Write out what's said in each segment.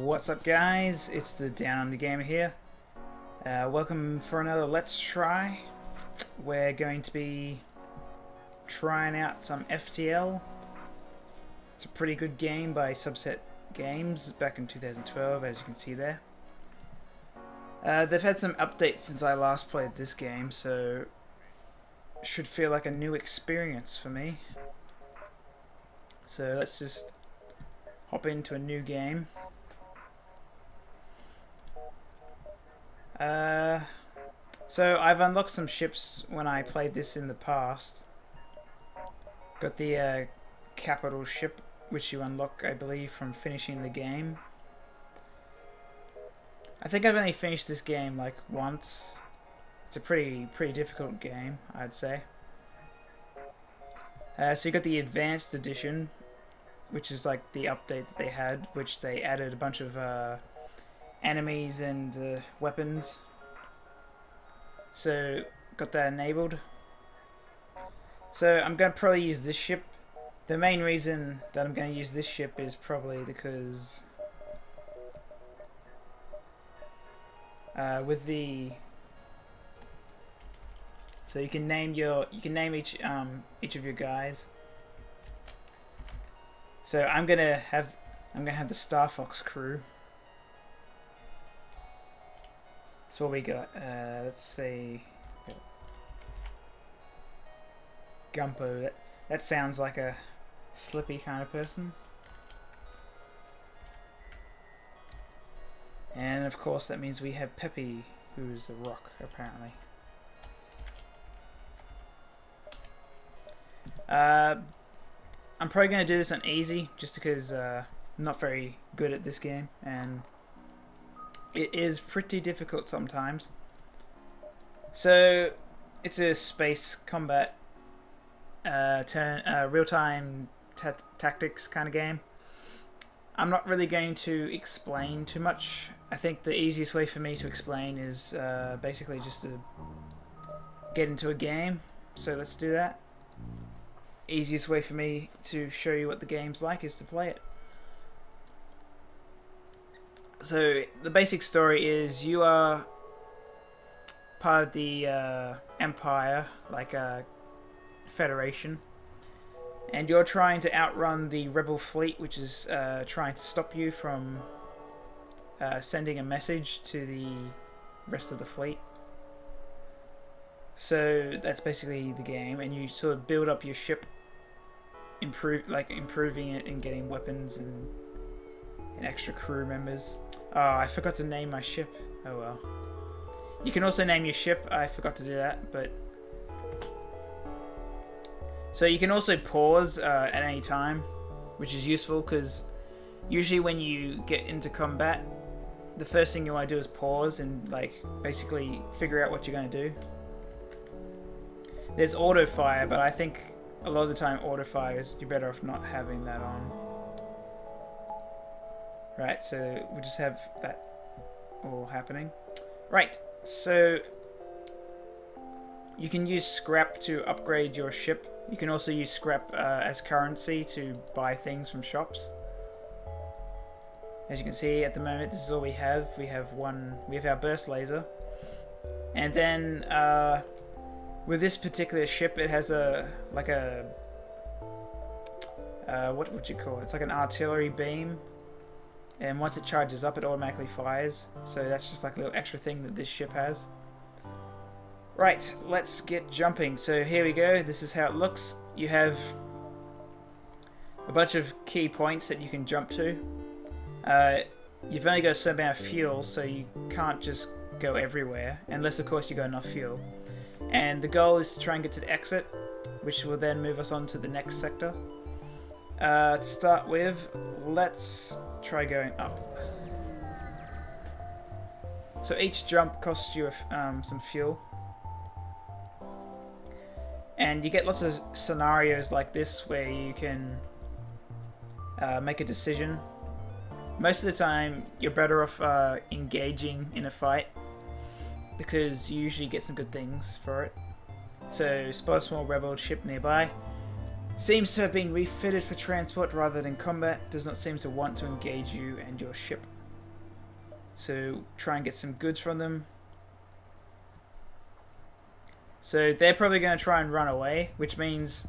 What's up, guys? It's the Downunder gamer here. Welcome for another Let's Try. We're going to be trying out some FTL. It's a pretty good game by Subset Games back in 2012, as you can see there. They've had some updates since I last played this game, so it should feel like a new experience for me. So let's just hop into a new game. So I've unlocked some ships when I played this in the past. Got the capital ship, which you unlock, I believe, from finishing the game. I think I've only finished this game like once. It's a pretty difficult game, I'd say. So you got the Advanced Edition, which is like the update that they had, which they added a bunch of enemies and weapons. So got that enabled. So I'm going to probably use this ship. The main reason that I'm going to use this ship is probably because with the so you can name each of your guys. So I'm gonna have the Star Fox crew. So what we got? Let's see. Gumpo. That sounds like a slippy kind of person. And of course that means we have Peppy, who's a rock apparently. I'm probably going to do this on easy, just because I'm not very good at this game, and it is pretty difficult sometimes. So it's a space combat, real-time tactics kind of game. I'm not really going to explain too much. I think the easiest way for me to explain is basically just to get into a game. So let's do that. Easiest way for me to show you what the game's like is to play it. So the basic story is you are part of the Empire, like a Federation, and you're trying to outrun the Rebel fleet, which is trying to stop you from sending a message to the rest of the fleet. So that's basically the game, and you sort of build up your ship, improving it and getting weapons and extra crew members. Oh, I forgot to name my ship. Oh well. You can also name your ship. I forgot to do that, but so you can also pause at any time, which is useful because usually when you get into combat, the first thing you want to do is pause and like basically figure out what you're going to do. There's auto fire, but I think a lot of the time auto fire is you're better off not having that on. Right, so we just have that all happening. Right, so you can use scrap to upgrade your ship. You can also use scrap as currency to buy things from shops. As you can see at the moment, this is all we have. We have our burst laser, and then with this particular ship, it has what would you call it? It's like an artillery beam. And once it charges up, it automatically fires. So that's just like a little extra thing that this ship has. Right, let's get jumping. So here we go. This is how it looks. You have a bunch of key points that you can jump to. You've only got a certain amount of fuel, so you can't just go everywhere. Unless, of course, you got enough fuel. And the goal is to try and get to the exit, which will then move us on to the next sector. To start with, let's try going up. So each jump costs you some fuel, and you get lots of scenarios like this where you can make a decision. Most of the time you're better off engaging in a fight because you usually get some good things for it. So spot a small rebel ship nearby. Seems to have been refitted for transport rather than combat. Does not seem to want to engage you and your ship. So try and get some goods from them. So they're probably going to try and run away, which means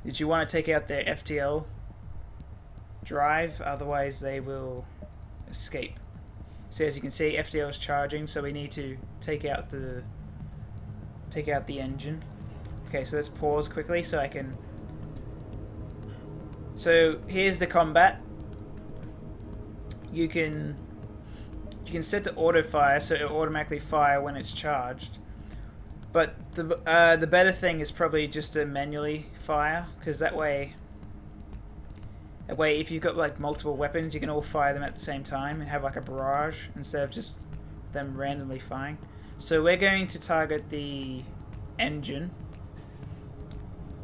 that you want to take out their FTL drive, otherwise they will escape. So as you can see, FTL is charging, so we need to take out the engine. Okay, so let's pause quickly so I can... So here's the combat. You can set to auto fire, so it'll automatically fire when it's charged. But the better thing is probably just to manually fire, because that way if you've got like multiple weapons, you can all fire them at the same time and have like a barrage instead of just them randomly firing. So we're going to target the engine,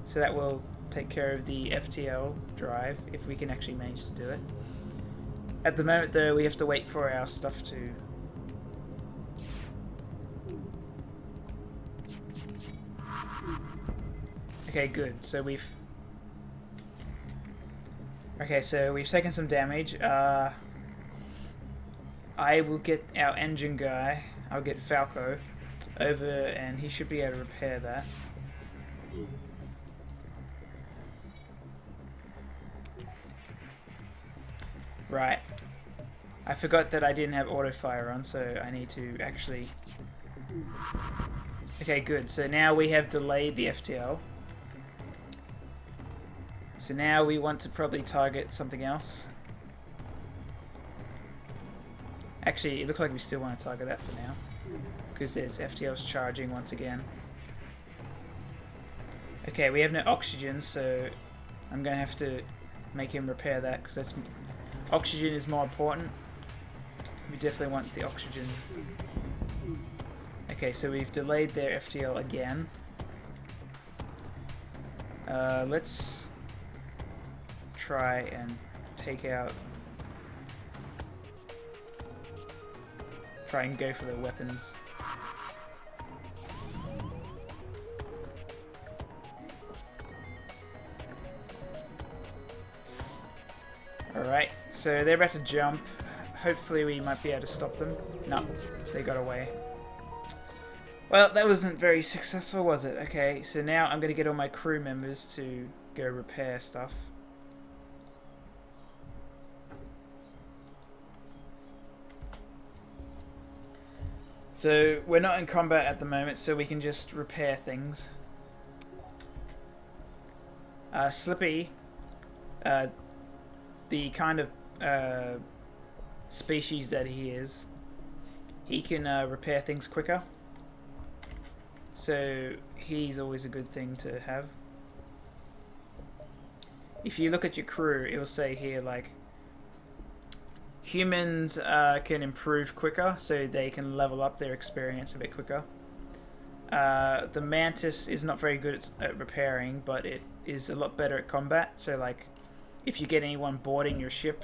so that will take care of the FTL drive if we can actually manage to do it. At the moment though, we have to wait for our stuff to... Okay, good. So we've taken some damage. I will get our engine guy, I'll get Falco over, and he should be able to repair that. Right. I forgot that I didn't have auto fire on, so I need to actually... Okay, good. So now we have delayed the FTL. So now we want to probably target something else. Actually, it looks like we still want to target that for now, because there's FTLs charging once again. Okay, we have no oxygen, so I'm going to have to make him repair that, because that's... Oxygen is more important. We definitely want the oxygen. Okay, so we've delayed their FTL again. Let's try and take out... Try and go for their weapons. Alright, so they're about to jump. Hopefully we might be able to stop them. No, they got away. Well, that wasn't very successful, was it? Okay, so now I'm going to get all my crew members to go repair stuff. So we're not in combat at the moment, so we can just repair things. Slippy, the kind of species that he is, he can repair things quicker. So he's always a good thing to have. If you look at your crew, it will say here like humans can improve quicker, so they can level up their experience a bit quicker. The Mantis is not very good at repairing, but it is a lot better at combat. So like, if you get anyone boarding your ship,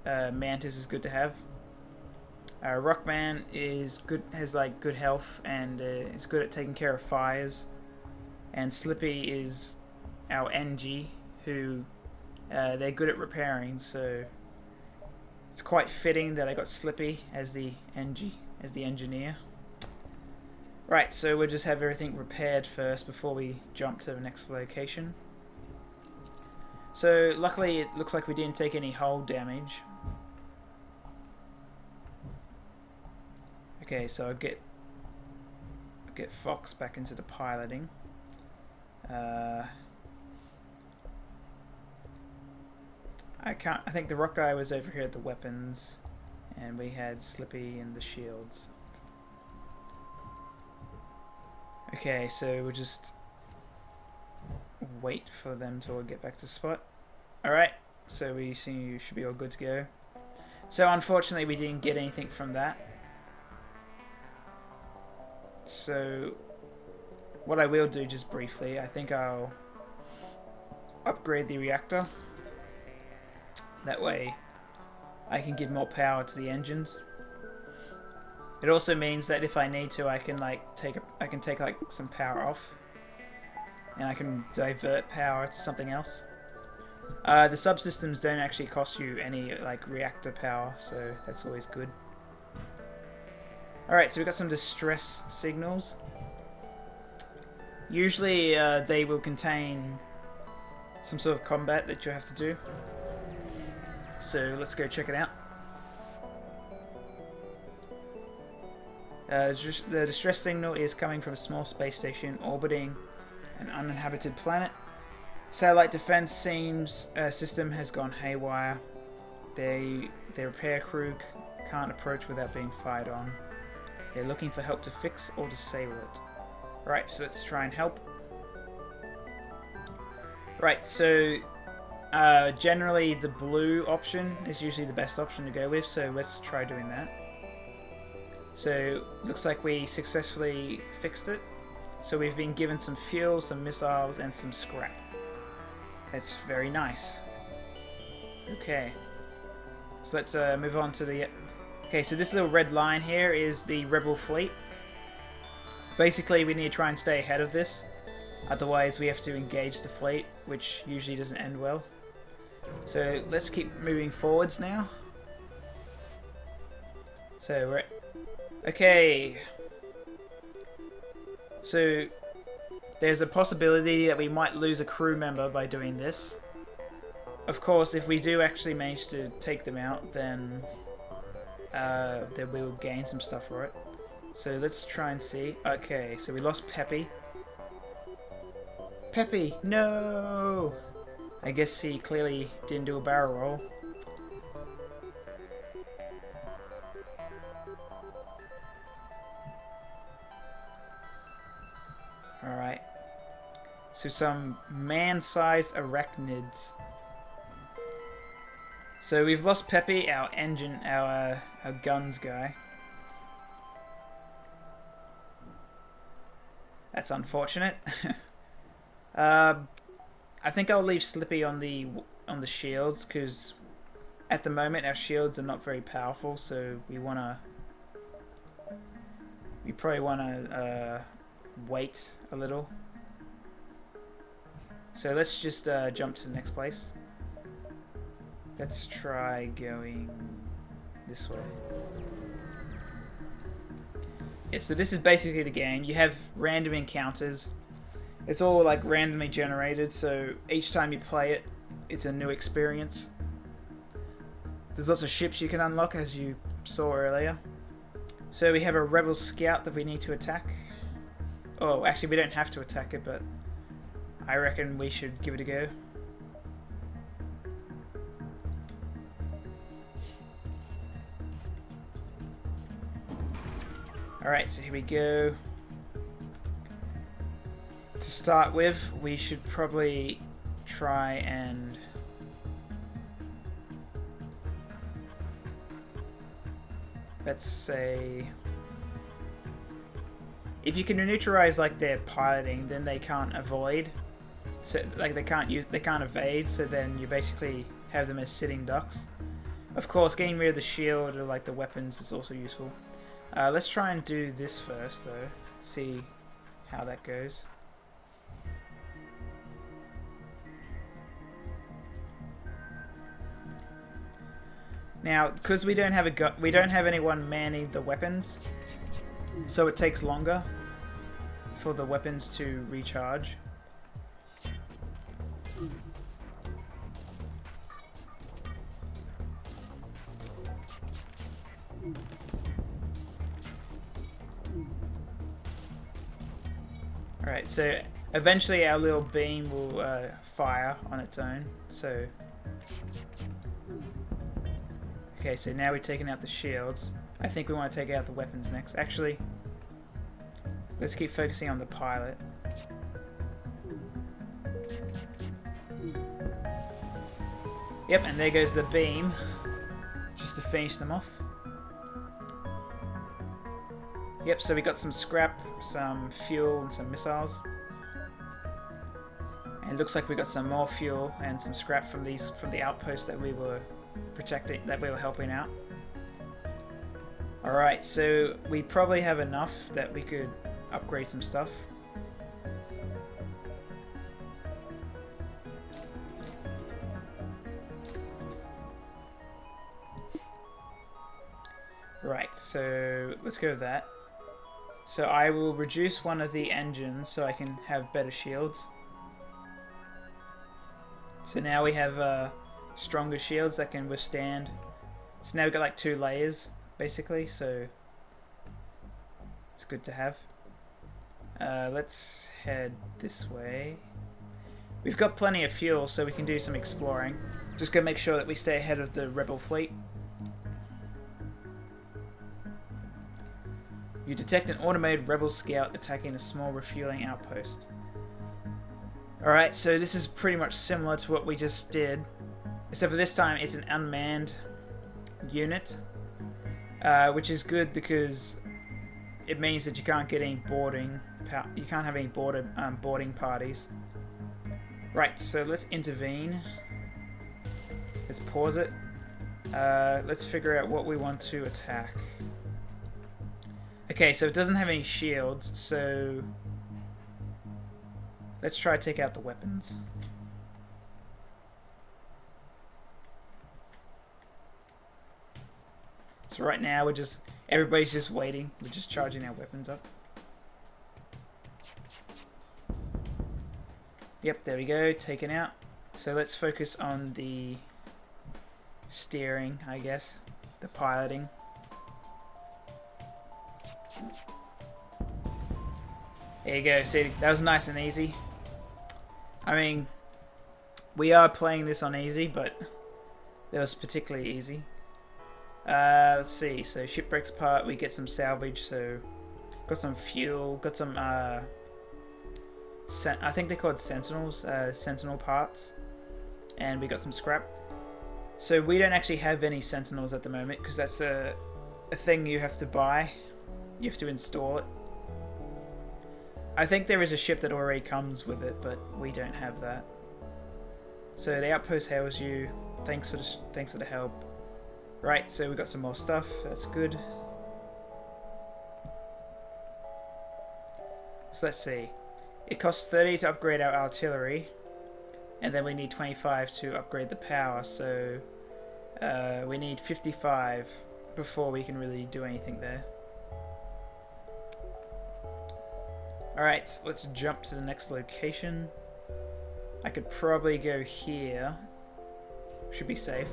Mantis is good to have. Rockman is good, has like good health, and is good at taking care of fires. And Slippy is our NG, who they're good at repairing. So it's quite fitting that I got Slippy as the NG, as the engineer. Right, so we'll just have everything repaired first before we jump to the next location. So luckily it looks like we didn't take any hull damage. Okay, so I'll get Fox back into the piloting. I think the rock guy was over here at the weapons, and we had Slippy in the shields. Okay, so we'll just wait for them to all get back to spot. Alright, so we should be all good to go. So unfortunately we didn't get anything from that. So what I will do just briefly, I think I'll upgrade the reactor. That way I can give more power to the engines. It also means that if I need to, I can take like some power off, and I can divert power to something else. The subsystems don't actually cost you any like reactor power, so that's always good. Alright, so we've got some distress signals. Usually they will contain some sort of combat that you have to do. So let's go check it out. The distress signal is coming from a small space station orbiting an uninhabited planet. Satellite defense system has gone haywire. Their repair crew can't approach without being fired on. They're looking for help to fix or disable it. Right, so let's try and help. Right, so generally the blue option is usually the best option to go with, so let's try doing that. So, looks like we successfully fixed it. So we've been given some fuel, some missiles, and some scrap. That's very nice. Okay. So let's move on to the... Okay, so this little red line here is the Rebel fleet. Basically, we need to try and stay ahead of this. Otherwise, we have to engage the fleet, which usually doesn't end well. So let's keep moving forwards now. So we're... Okay. So there's a possibility that we might lose a crew member by doing this. Of course, if we do actually manage to take them out, then we will gain some stuff for it. So let's try and see. Okay, so we lost Peppy. Peppy, no! I guess he clearly didn't do a barrel roll. Alright. So some man-sized arachnids. So we've lost Peppy, our guns guy. That's unfortunate. I think I'll leave Slippy on the shields, because at the moment our shields are not very powerful, so we probably wanna wait a little. So let's just jump to the next place. Let's try going this way. Yeah, so this is basically the game. You have random encounters. It's all like randomly generated, so each time you play it, it's a new experience. There's lots of ships you can unlock, as you saw earlier. So we have a rebel scout that we need to attack. Oh, actually we don't have to attack it, but I reckon we should give it a go. Alright, so here we go. To start with, we should probably try and... let's say... if you can neutralize like their piloting, then they can't avoid. So like they can't evade, so then you basically have them as sitting ducks. Of course, getting rid of the shield or like the weapons is also useful. Let's try and do this first though. See how that goes. Now, because we don't have anyone manning the weapons, so it takes longer for the weapons to recharge. Alright, so eventually our little beam will fire on its own, so... Okay, so now we've taken out the shields. I think we want to take out the weapons next. Actually, let's keep focusing on the pilot. Yep, and there goes the beam, just to finish them off. Yep, so we got some scrap, some fuel, and some missiles. And it looks like we got some more fuel and some scrap from the outpost that we were protecting, that we were helping out. Alright, so we probably have enough that we could upgrade some stuff. Right, so let's go with that. So I will reduce one of the engines so I can have better shields. So now we have stronger shields that can withstand. So now we've got like 2 layers basically, so it's good to have. Let's head this way. We've got plenty of fuel so we can do some exploring. Just gotta make sure that we stay ahead of the rebel fleet. You detect an automated rebel scout attacking a small refueling outpost. Alright, so this is pretty much similar to what we just did, except for this time it's an unmanned unit, which is good because it means that you can't get any boarding. You can't have any boarding parties. Right, so let's intervene. Let's pause it. Let's figure out what we want to attack. Okay, so it doesn't have any shields, so let's try to take out the weapons. So right now everybody's just waiting. We're just charging our weapons up. Yep, there we go, taken out. So let's focus on the steering, I guess, the piloting. There you go, see, that was nice and easy. I mean, we are playing this on easy, but that was particularly easy. Let's see, so ship breaks apart, we get some salvage, so got some fuel, got some, I think they're called sentinels, sentinel parts, and we got some scrap. So we don't actually have any sentinels at the moment, because that's a thing you have to buy. You have to install it. I think there is a ship that already comes with it, but we don't have that. So the outpost hails you. Thanks for the help. Right, so we got some more stuff. That's good. So let's see. It costs 30 to upgrade our artillery, and then we need 25 to upgrade the power. So we need 55 before we can really do anything there. Alright, let's jump to the next location. I could probably go here. Should be safe.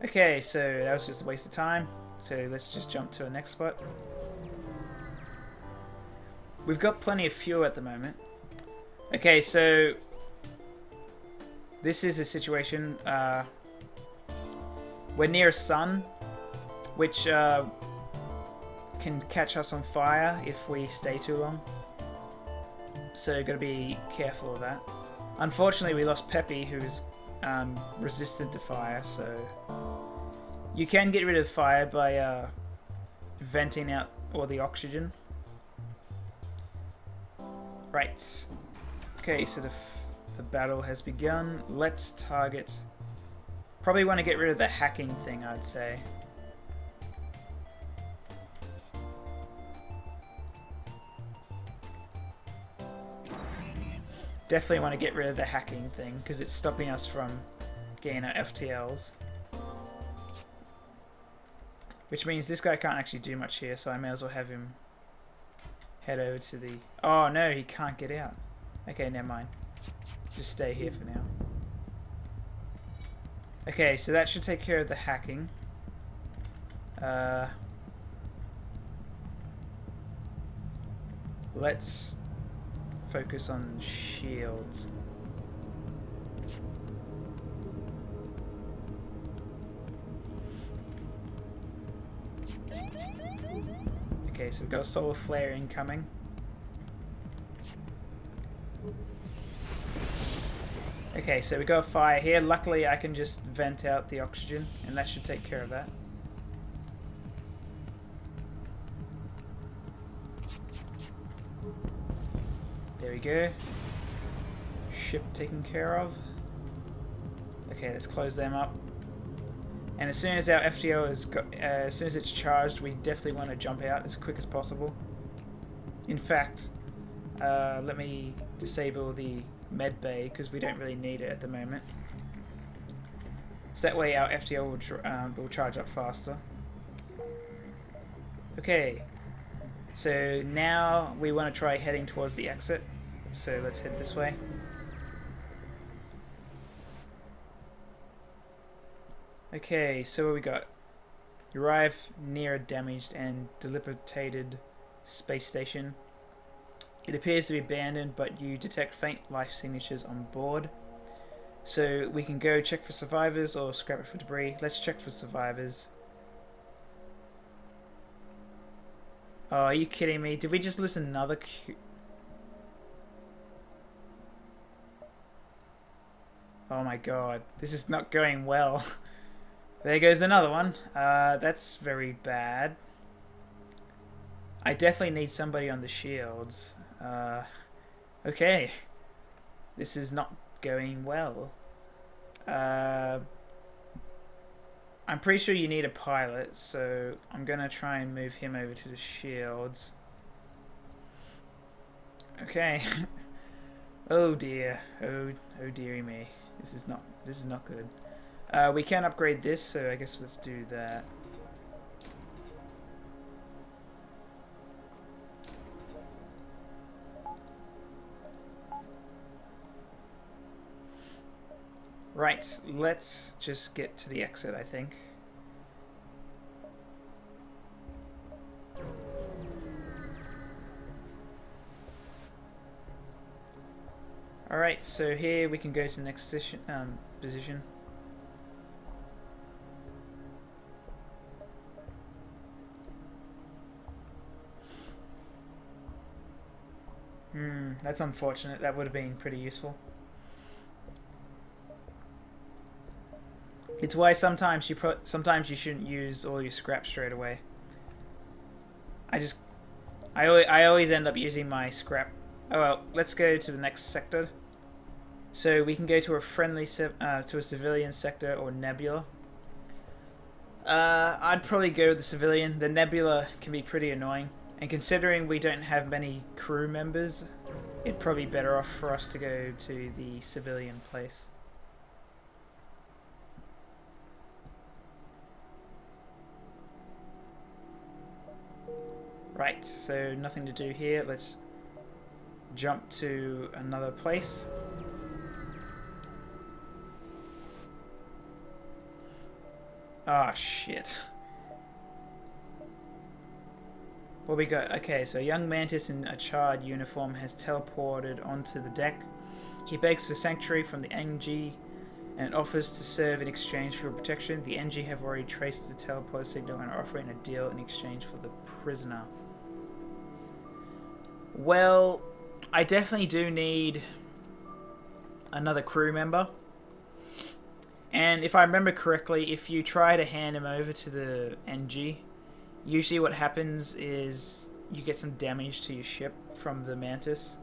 Okay, so that was just a waste of time. So let's just jump to the next spot. We've got plenty of fuel at the moment. Okay, so this is a situation. We're near a sun, which can catch us on fire if we stay too long. So you've got to be careful of that. Unfortunately, we lost Peppy, who's resistant to fire, so you can get rid of fire by venting out all the oxygen. Right. Okay, so the battle has begun. Let's target... Probably want to get rid of the hacking thing, I'd say. Definitely want to get rid of the hacking thing because it's stopping us from getting our FTLs. Which means this guy can't actually do much here, so I may as well have him head over to the... Oh no, he can't get out. Okay, never mind. Just stay here for now. Okay, so that should take care of the hacking. Let's focus on shields. Okay, so we've got a solar flare incoming. Okay, so we got a fire here. Luckily, I can just vent out the oxygen, and that should take care of that. There we go. Ship taken care of. Okay, let's close them up. And as soon as our FTL is, as soon as it's charged, we definitely want to jump out as quick as possible. In fact, let me disable the med bay because we don't really need it at the moment. So that way our FTL will charge up faster. Okay, so now we want to try heading towards the exit. So let's head this way. Okay, so what we got? You arrive near a damaged and dilapidated space station. It appears to be abandoned, but you detect faint life signatures on board. So we can go check for survivors or scrap it for debris. Let's check for survivors. Oh, are you kidding me? Did we just lose another Oh my god, this is not going well. There goes another one. That's very bad. I definitely need somebody on the shields. Okay. This is not going well. I'm pretty sure you need a pilot, so I'm gonna try and move him over to the shields. Okay. Oh dear. Oh dearie me. This is not good. We can upgrade this, so I guess let's do that. Right, let's just get to the exit, I think. Alright, so here we can go to the next position. That's unfortunate. That would have been pretty useful. It's why sometimes you shouldn't use all your scrap straight away. I always end up using my scrap. Oh well, let's go to the next sector. So we can go to a friendly to a civilian sector or nebula. I'd probably go with the civilian. The nebula can be pretty annoying, and considering we don't have many crew members, it'd probably be better off for us to go to the civilian place. Right, so nothing to do here. Let's jump to another place. Ah, shit. What we got? Okay, so a young Mantis in a charred uniform has teleported onto the deck. He begs for sanctuary from the NG and offers to serve in exchange for protection. The NG have already traced the teleport signal and are offering a deal in exchange for the prisoner. Well, I definitely do need another crew member. And if I remember correctly, if you try to hand him over to the NG, usually what happens is you get some damage to your ship from the Mantis.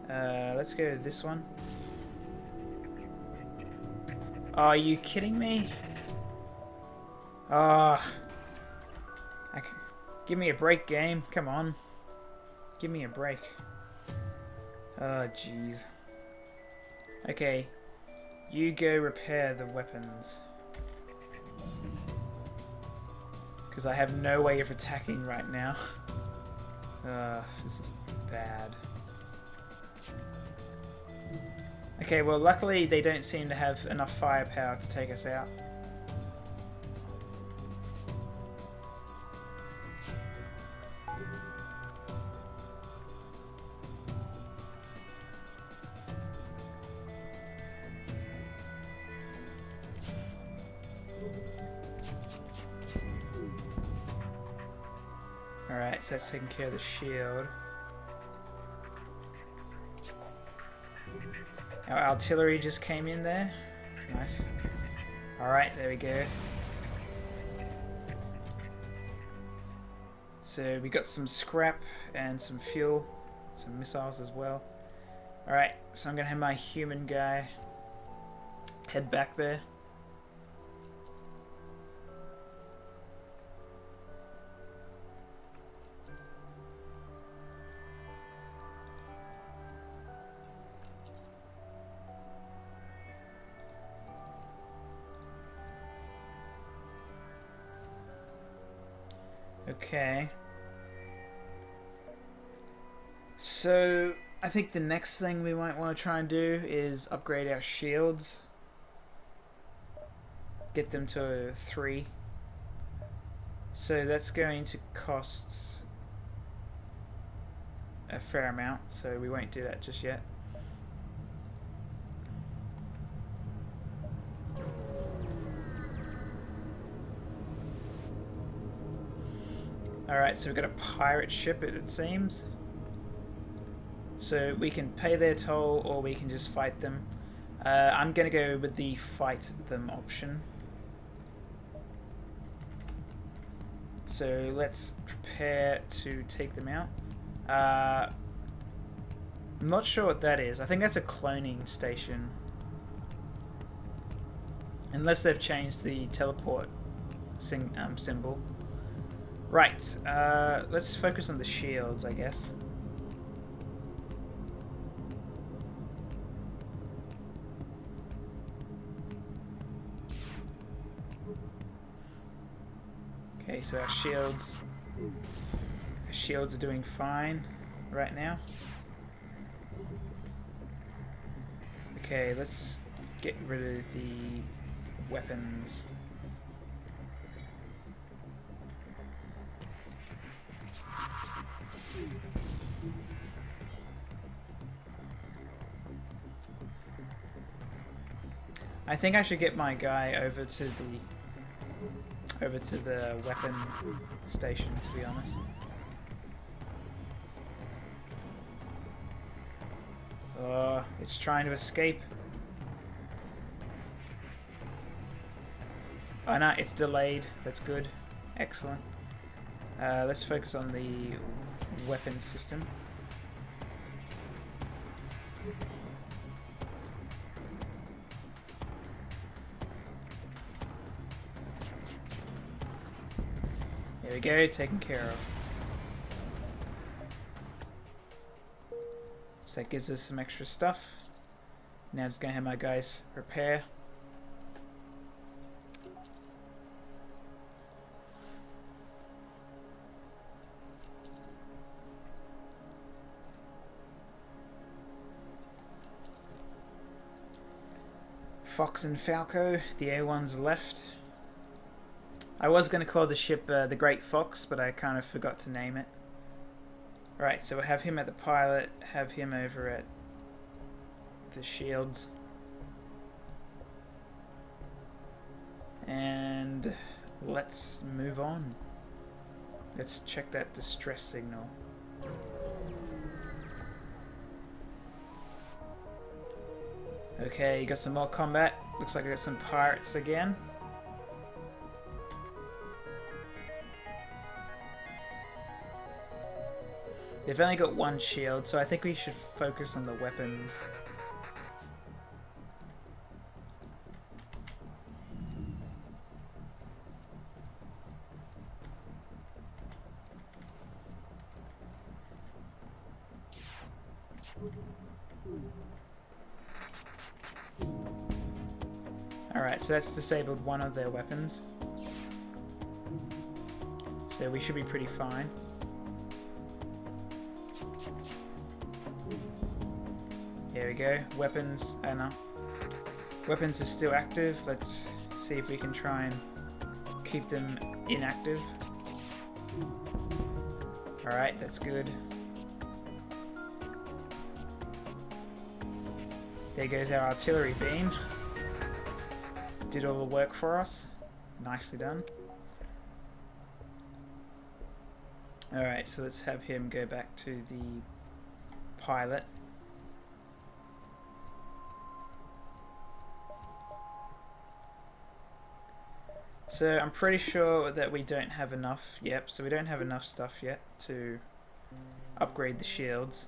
Let's go to this one. Oh, are you kidding me? Ah, give me a break, game. Come on. Give me a break. Oh, jeez. Okay. You go repair the weapons. Because I have no way of attacking right now. This is bad. Okay, well luckily they don't seem to have enough firepower to take us out. Alright, so that's taking care of the shield. Our artillery just came in there. Nice. Alright, there we go. So we got some scrap and some fuel, some missiles as well. Alright, so I'm gonna have my human guy head back there. Okay. So, I think the next thing we might want to try and do is upgrade our shields. Get them to 3. So that's going to cost a fair amount, so we won't do that just yet. Alright, so we've got a pirate ship, it seems. So we can pay their toll, or we can just fight them. I'm going to go with the fight them option. So let's prepare to take them out. I'm not sure what that is. I think that's a cloning station. Unless they've changed the teleport symbol. Right, let's focus on the shields, I guess. Okay, so our shields are doing fine right now. Okay, let's get rid of the weapons. I think I should get my guy over to the weapon station, to be honest. Oh, it's trying to escape. Oh no, it's delayed. That's good. Excellent. Let's focus on the weapon system. There we go, taken care of. So that gives us some extra stuff. Now just gonna have my guys repair. Fox and Falco, the A1's left. I was going to call the ship the Great Fox, but I kind of forgot to name it. Right, so we'll have him at the pilot, have him over at the shields. And let's move on. Let's check that distress signal. Okay, you got some more combat. Looks like I got some pirates again. They've only got one shield, so I think we should focus on the weapons. Alright, so that's disabled one of their weapons. So we should be pretty fine. There we go. Weapons, oh no. Weapons are still active. Let's see if we can try and keep them inactive. Alright, that's good. There goes our artillery beam. Did all the work for us. Nicely done. Alright, so let's have him go back to the pilot. So I'm pretty sure that we don't have enough. Yep, so we don't have enough stuff yet to upgrade the shields.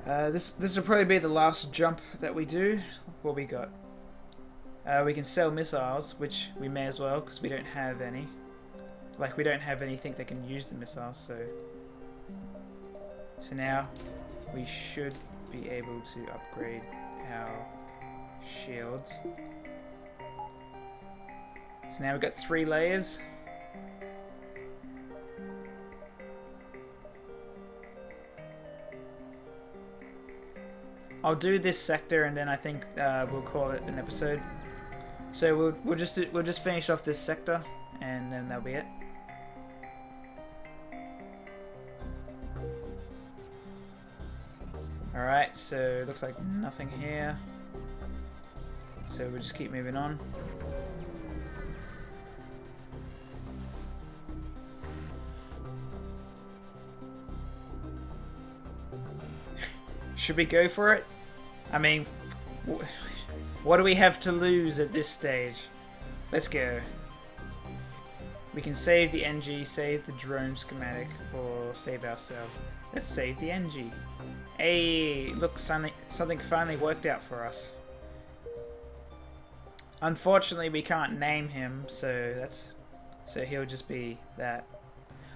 This will probably be the last jump that we do. What we got? We can sell missiles, which we may as well, because we don't have any. Like, we don't have anything that can use the missiles, so now we should be able to upgrade our shields. So now we've got 3 layers. I'll do this sector and then I think we'll call it an episode. So we'll just finish off this sector and then that'll be it. Alright, so it looks like nothing here. So we'll just keep moving on. Should we go for it? I mean, what do we have to lose at this stage? Let's go. We can save the NG, save the drone schematic, or save ourselves. Let's save the NG. Hey, look, something finally worked out for us. Unfortunately, we can't name him, so he'll just be that.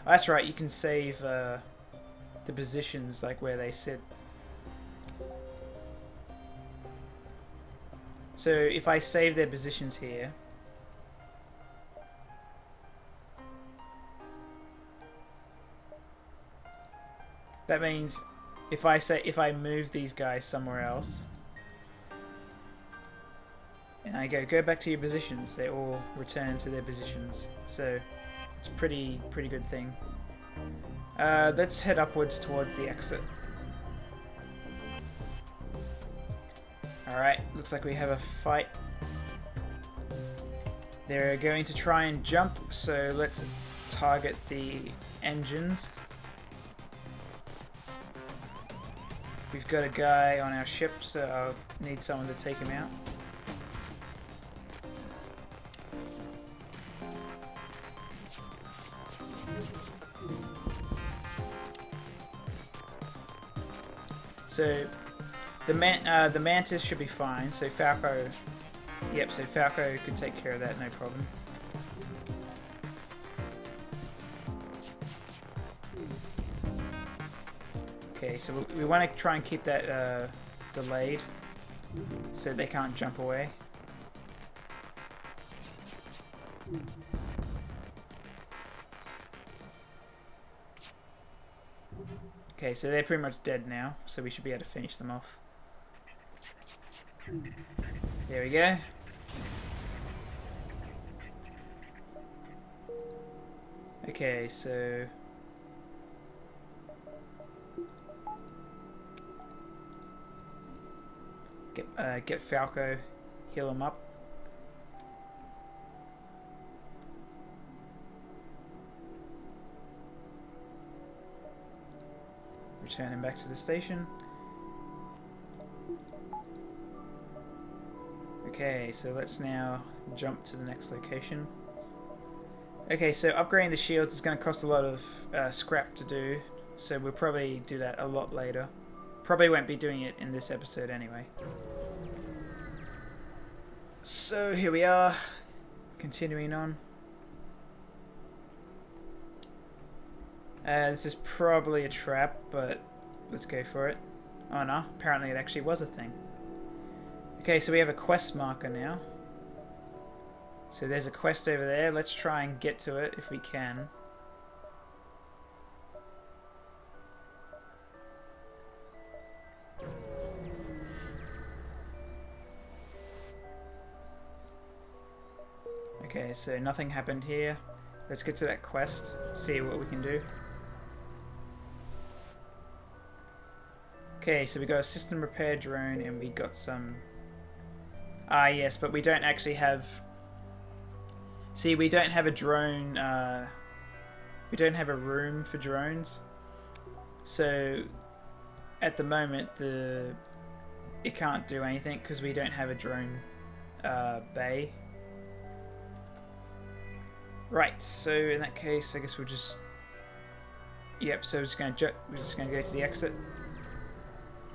Oh, that's right. You can save the positions, like where they sit. So if I save their positions here, that means if I move these guys somewhere else, and I go back to your positions, they all return to their positions. So it's a pretty good thing. Let's head upwards towards the exit. Alright, looks like we have a fight. They're going to try and jump, so let's target the engines. We've got a guy on our ship, so I'll need someone to take him out. So the Mantis should be fine. So Falco, yep. So Falco could take care of that, no problem. Okay, so we want to try and keep that delayed, so they can't jump away. Okay, so they're pretty much dead now, so we should be able to finish them off. There we go. Okay, so get Falco, heal him up. Return him back to the station. Okay, so let's now jump to the next location. Okay, so upgrading the shields is going to cost a lot of scrap to do, so we'll probably do that a lot later. Probably won't be doing it in this episode anyway. So here we are, continuing on. This is probably a trap, but let's go for it. Oh no, apparently it actually was a thing. Okay, so we have a quest marker now. So there's a quest over there. Let's try and get to it if we can. Okay, so nothing happened here. Let's get to that quest, see what we can do. Okay, so we got a system repair drone and we got some... Ah, yes, but we don't actually have... See, we don't have a drone... We don't have a room for drones. So, at the moment, it can't do anything because we don't have a drone bay. Right, so in that case, I guess we'll just... Yep, so we're just going to go to the exit.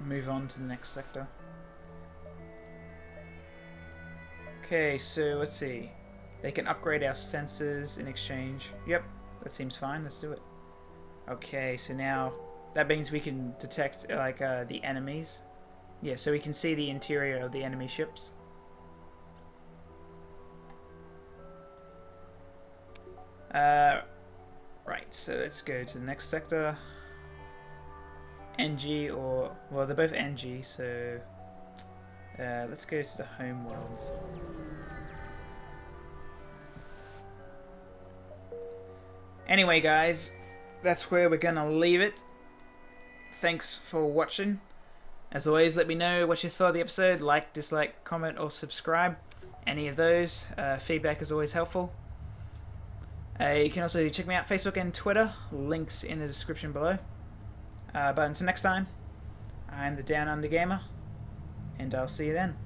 Move on to the next sector. Okay, so let's see. They can upgrade our sensors in exchange. Yep, that seems fine. Let's do it. Okay, so now that means we can detect like the enemies. Yeah, so we can see the interior of the enemy ships. Right, so let's go to the next sector. NG or... well, they're both NG, so... let's go to the home worlds. Anyway, guys, that's where we're gonna leave it. Thanks for watching. As always, let me know what you thought of the episode. Like, dislike, comment, or subscribe. Any of those. Feedback is always helpful. You can also check me out Facebook and Twitter. Links in the description below. But until next time, I'm the Downunder Gamer, and I'll see you then.